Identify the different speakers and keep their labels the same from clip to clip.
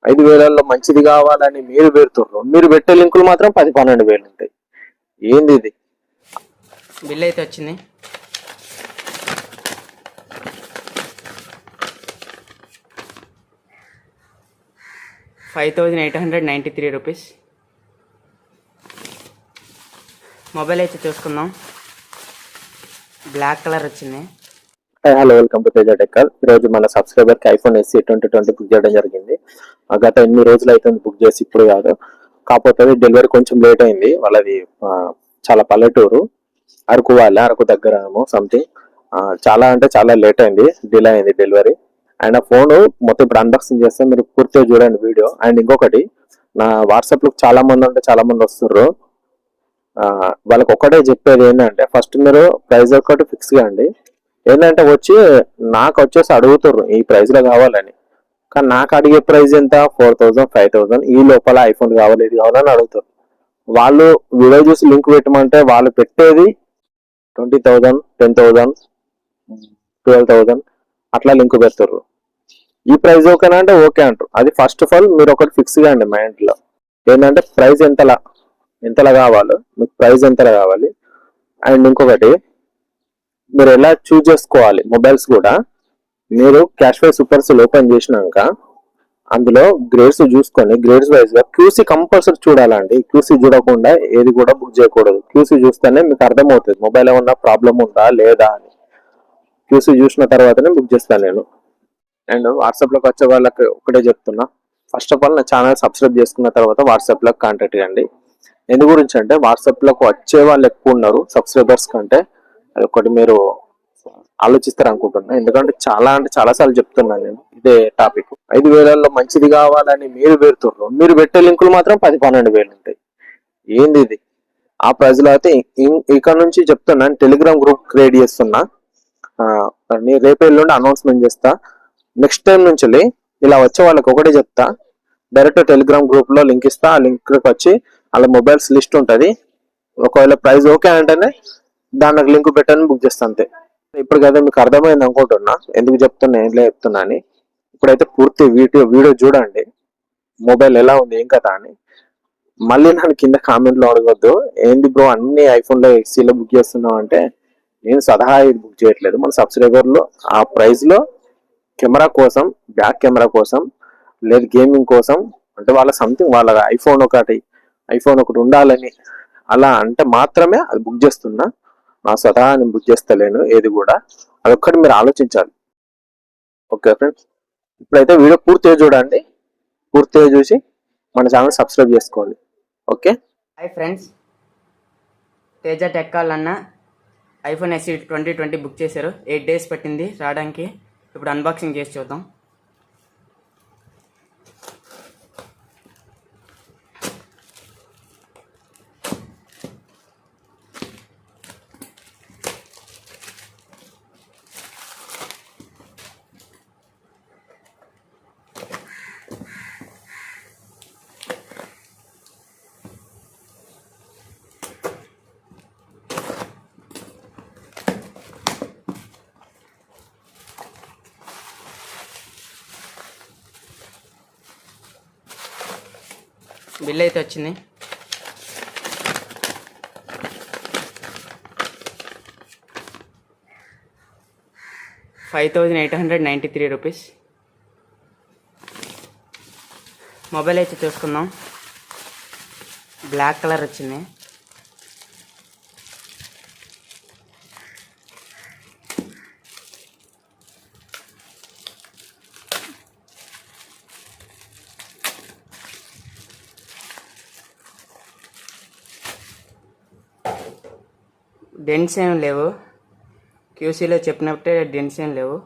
Speaker 1: 5,000లో మంచిది కావాలని మీరు పెడుతుర్రు, మీరు పెట్టే లింకులు మాత్రం 10-12 వేలు ఉంటాయి. ఏంది ఇది?
Speaker 2: బిల్ అయితే వచ్చింది. ₹5,893. మొబైల్ అయితే చూసుకుందాం. బ్లాక్ కలర్ వచ్చింది.
Speaker 1: Hello, welcome to Teja tech. ఈరోజు మన సబ్స్క్రైబర్కి ఐఫోన్ SE 2020 బుక్ చేయడం జరిగింది. గత ఎన్ని రోజులు అయితే బుక్ చేసి ఇప్పుడు కాదు, కాకపోతే డెలివరీ కొంచెం లేట్ అయింది. వాళ్ళది చాలా పల్లెటూరు, అరకు అరకు దగ్గర ఏమో సంథింగ్. చాలా అంటే చాలా లేట్ అయింది, డిలే అయింది డెలివరీ. అండ్ ఆ ఫోన్ మొత్తం ఇప్పుడు అన్బాక్సింగ్ చేస్తే మీరు పూర్తిగా చూడండి వీడియో. అండ్ ఇంకొకటి, నా వాట్సాప్లో చాలా మంది వస్తుర్రు. వాళ్ళకి ఒక్కటే చెప్పేది ఏంటంటే, ఫస్ట్ మీరు ప్రైస్ ఒకటి ఫిక్స్ కాండి. ఏంటంటే నాకు వచ్చేసి అడుగుతారు ఈ ప్రైస్ లో కావాలని, కానీ నాకు అడిగే ప్రైస్ ఎంత? 4,000 5,000 ఈ లోపల ఐఫోన్ కావాలి, ఇది కావాలని అడుగుతారు. వాళ్ళు వీడియో చూసి లింక్ పెట్టమంటే వాళ్ళు పెట్టేది 20,000 10,000 12,000 అట్లా లింక్ పెడతారు. ఈ ప్రైస్ ఓకేనా అంటే ఓకే అంటారు. అది ఫస్ట్ ఆఫ్ ఆల్ మీరు ఒకటి ఫిక్స్ కాండి మైండ్ లో, ఏంటంటే ప్రైస్ ఎంతలా కావాలో, మీకు ప్రైస్ ఎంతలా కావాలి. అండ్ ఇంకొకటి, మీరు ఎలా చూజ్ చేసుకోవాలి మొబైల్స్ కూడా, మీరు క్యాష్వై సూపర్ సెల్ ఓపెన్ చేసినాక అందులో గ్రేడ్స్ చూసుకొని గ్రేడ్స్ వైజ్ గా QC కంపల్సరీ చూడాలండి. QC చూడకుండా ఏది కూడా బుక్ చేయకూడదు. QC చూస్తేనే మీకు అర్థమవుతుంది మొబైల్ ఏమన్నా ప్రాబ్లం ఉందా లేదా అని. QC చూసిన తర్వాతనే బుక్ చేస్తాను నేను. అండ్ వాట్సాప్ లోకి వచ్చే వాళ్ళకి ఒకటే చెప్తున్నా, ఫస్ట్ ఆఫ్ ఆల్ నా ఛానల్ సబ్స్క్రైబ్ చేసుకున్న తర్వాత వాట్సాప్ లో కాంటాక్ట్ చేయండి. ఎందు గురించి అంటే వాట్సాప్ లోకి వచ్చే వాళ్ళు ఎక్కువ ఉన్నారు సబ్స్క్రైబర్స్ కంటే. అది ఒకటి మీరు ఆలోచిస్తారు అనుకుంటున్నా, ఎందుకంటే చాలా సార్లు చెప్తున్నాను నేను ఇదే టాపిక్. 5,000లో మంచిది కావాలని మీరు పెడుతుర్రు, మీరు పెట్టే లింకులు మాత్రం 10-12 వేలు ఉంటాయి. ఏంది ఇది? ఆ ప్రైజ్ లో అయితే ఇక్కడ నుంచి చెప్తున్నాను, టెలిగ్రామ్ గ్రూప్ క్రియేట్ చేస్తున్నా. రేపు ఎల్లుండి అనౌన్స్మెంట్ చేస్తా. నెక్స్ట్ టైం నుంచి ఇలా వచ్చే వాళ్ళకి ఒకటే చెప్తా, డైరెక్ట్ టెలిగ్రామ్ గ్రూప్ లో లింక్ ఇస్తా. ఆ లింక్ వచ్చి అలా మొబైల్స్ లిస్ట్ ఉంటది. ఒకవేళ ప్రైస్ ఓకే అంటేనే దానికి లింక్ పెట్టని బుక్ చేస్తా అంతే. ఇప్పుడు కదా మీకు అర్థమైంది అనుకుంటున్నా ఎందుకు చెప్తున్నా, ఏం చెప్తున్నా అని. ఇప్పుడైతే పూర్తి వీడియో చూడండి, మొబైల్ ఎలా ఉంది ఏం కదా అని. మళ్ళీ నన్ను కింద కామెంట్ లో అడగొద్దు, ఏంది బ్రో అన్ని ఐఫోన్ లో XE లో బుక్ చేస్తున్నావు అంటే. నేను సలహా ఇది బుక్ చేయట్లేదు. మన సబ్స్క్రైబర్లు ఆ ప్రైస్ లో కెమెరా కోసం, బ్యాక్ కెమెరా కోసం, లేదు గేమింగ్ కోసం, అంటే వాళ్ళ సంథింగ్ వాళ్ళ ఐఫోన్ ఒకటి ఉండాలని అలా అంటే మాత్రమే అది బుక్ చేస్తున్నా. నా సలహా నేను బుక్ చేస్తలేను ఏది కూడా. అదొక్కటి మీరు ఆలోచించాలి. ఓకే ఫ్రెండ్స్, ఇప్పుడైతే వీడియో పూర్తిగా చూడండి. పూర్తిగా చూసి మన ఛానల్ సబ్స్క్రైబ్ చేసుకోండి. Okay.
Speaker 2: Hi friends, Teja tech అన్న ఐఫోన్ SE 2020 బుక్ చేశారు. 8 days పట్టింది రావడానికి. ఇప్పుడు అన్బాక్సింగ్ చేసి చూద్దాం. బిల్ అయితే వచ్చింది. ₹5,893. మొబైల్ అయితే చూసుకుందాం. బ్లాక్ కలర్ వచ్చింది. డెంట్స్ ఏం లేవు, QCలో చెప్పినట్టే డెంట్స్ ఏం లేవు.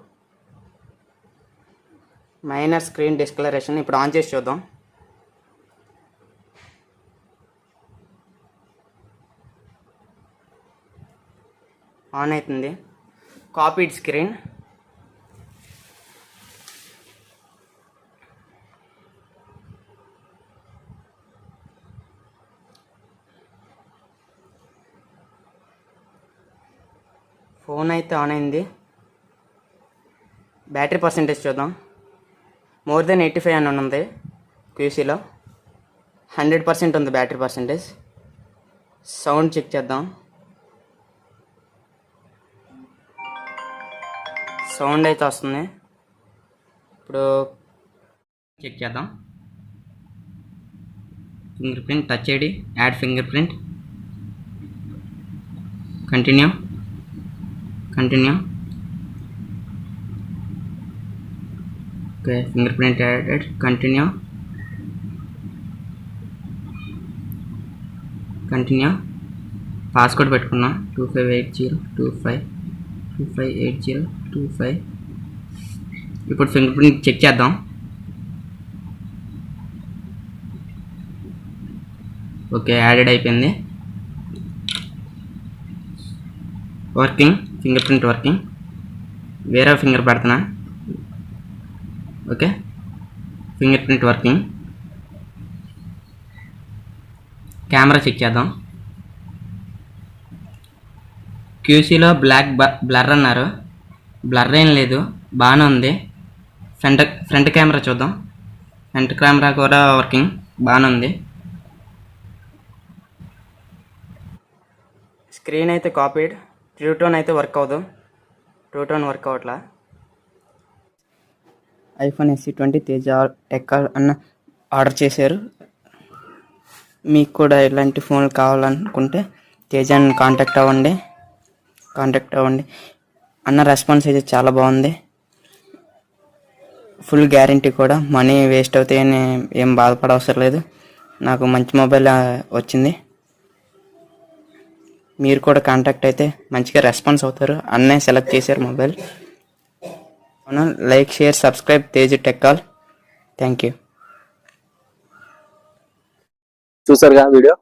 Speaker 2: Minor screen discolouration. ఇప్పుడు ఆన్ చేసి చూద్దాం. ఆన్ అవుతుంది. Copied screen. ఫోన్ అయితే ఆన్ అయింది. బ్యాటరీ పర్సెంటేజ్ చూద్దాం. మోర్ దెన్ 85 అని ఉంది. క్యూసీలో 100% ఉంది బ్యాటరీ పర్సెంటేజ్. సౌండ్ చెక్ చేద్దాం. సౌండ్ అయితే వస్తుంది. ఇప్పుడు చెక్ చేద్దాం. Fingerprint, touch ID, add fingerprint, continue. Okay, fingerprint added, continue. Password పెట్టుకున్నా 258025. ఇప్పుడు ఫింగర్ ప్రింట్ చెక్ చేద్దాం. ఓకే, యాడెడ్ అయిపోయింది. Working, fingerprint working. వేరే ఫింగర్ పెడుతున్నా. Okay, fingerprint working. Camera check చేద్దాం. క్యూసీలో black blur అన్నారు. Blur ఏం లేదు, బాగానే ఉంది. ఫ్రంట్ కెమెరా చూద్దాం. ఫ్రంట్ కెమెరా కూడా వర్కింగ్ బాగానే ఉంది. స్క్రీన్ అయితే కాపీడ్. ట్రూ టోన్ అయితే వర్క్ అవ్వదు. వర్క్ అవ్వట్లా. ఐఫోన్ SE 20 తేజ టెక్కాల్ అన్న ఆర్డర్ చేశారు. మీకు కూడా ఇలాంటి ఫోన్లు కావాలనుకుంటే తేజాన్ని కాంటాక్ట్ అవ్వండి. అన్న రెస్పాన్స్ అయితే చాలా బాగుంది. ఫుల్ గ్యారంటీ కూడా. మనీ వేస్ట్ అవుతాయని ఏం బాధపడవసరం లేదు. నాకు మంచి మొబైల్ వచ్చింది. మీరు కూడా కాంటాక్ట్ అయితే మంచిగా రెస్పాన్స్ అవుతారు. అన్నే సెలెక్ట్ చేశారు మొబైల్. అవును, లైక్, షేర్, సబ్స్క్రైబ్ తేజ్ టెక్కాల్. Thank you.
Speaker 1: చూసారుగా వీడియో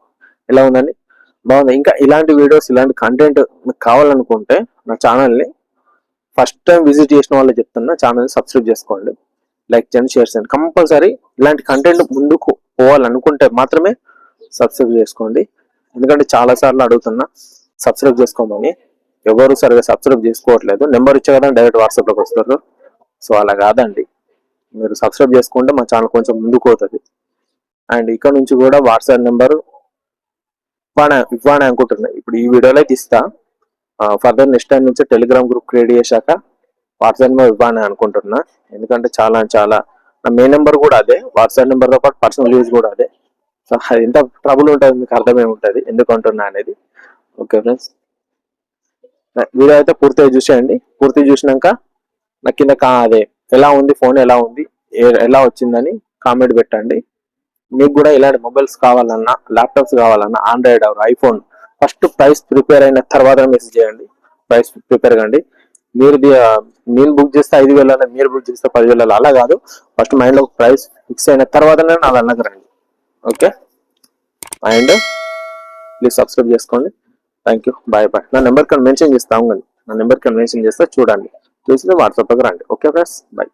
Speaker 1: ఎలా ఉందండి? బాగుంది. ఇంకా ఇలాంటి వీడియోస్, ఇలాంటి కంటెంట్ మీకు కావాలనుకుంటే నా ఛానల్ని ఫస్ట్ టైం విజిట్ చేసిన వాళ్ళు చెప్తున్నా, ఛానల్ని సబ్స్క్రైబ్ చేసుకోండి. లైక్ చేయండి, షేర్ చేయండి. కంపల్సరీ ఇలాంటి కంటెంట్ ముందుకు పోవాలనుకుంటే మాత్రమే సబ్స్క్రైబ్ చేసుకోండి. ఎందుకంటే చాలా సార్లు అడుగుతున్నా సబ్స్క్రైబ్ చేసుకోమని, ఎవరు సరిగా సబ్స్క్రైబ్ చేసుకోవట్లేదు. నెంబర్ ఇచ్చే కదా డైరెక్ట్ వాట్సాప్లోకి వస్తారు. సో అలా కాదండి, మీరు సబ్స్క్రైబ్ చేసుకుంటే మా ఛానల్ కొంచెం ముందుకు పోతుంది. అండ్ ఇక్కడ నుంచి కూడా వాట్సాప్ నెంబర్ ఇవ్వని అనుకుంటున్నా. ఇప్పుడు ఈ వీడియోలో అయితే ఇస్తా. ఫర్దర్ నెక్స్ట్ టైం నుంచి టెలిగ్రామ్ గ్రూప్ క్రియేట్ చేశాక వాట్సాప్ నెంబర్ ఇవ్వని అనుకుంటున్నా. ఎందుకంటే చాలా నా మెయిన్ నెంబర్ కూడా అదే, వాట్సాప్ నెంబర్తో పాటు పర్సనల్ యూజ్ కూడా అదే. సో అది ఎంత ట్రబుల్ ఉంటుంది మీకు అర్థమే ఉంటుంది ఎందుకు అంటున్నా అనేది. ఓకే ఫ్రెండ్స్, వీడియో అయితే పూర్తిగా చూసేయండి. పూర్తిగా చూసినాక నా కింద అదే ఎలా ఉంది ఫోన్, ఎలా వచ్చిందని కామెంట్ పెట్టండి. మీకు కూడా ఇలాంటి మొబైల్స్ కావాలన్నా, ల్యాప్టాప్స్ కావాలన్నా, Android or iPhone, first price prepare అయిన తర్వాత మెసేజ్ చేయండి. ప్రైస్ ప్రిపేర్ కండి. నేను బుక్ చేస్తే 5,000, మీరు బుక్ చేస్తే 10,000, అలా కాదు. ఫస్ట్ మైండ్ లో ప్రైస్ ఫిక్స్ అయిన తర్వాతనే నా అన్నకు రండి. ఓకే, అండ్ ప్లీజ్ సబ్స్క్రైబ్ చేసుకోండి. Thank you, bye. నా నెంబర్ కానీ మెన్షన్ చేస్తాం కానీ, నా నెంబర్ కానీ మెన్షన్ చేస్తే చూడండి, చూసి వాట్సాప్కి రండి. Okay friends, bye.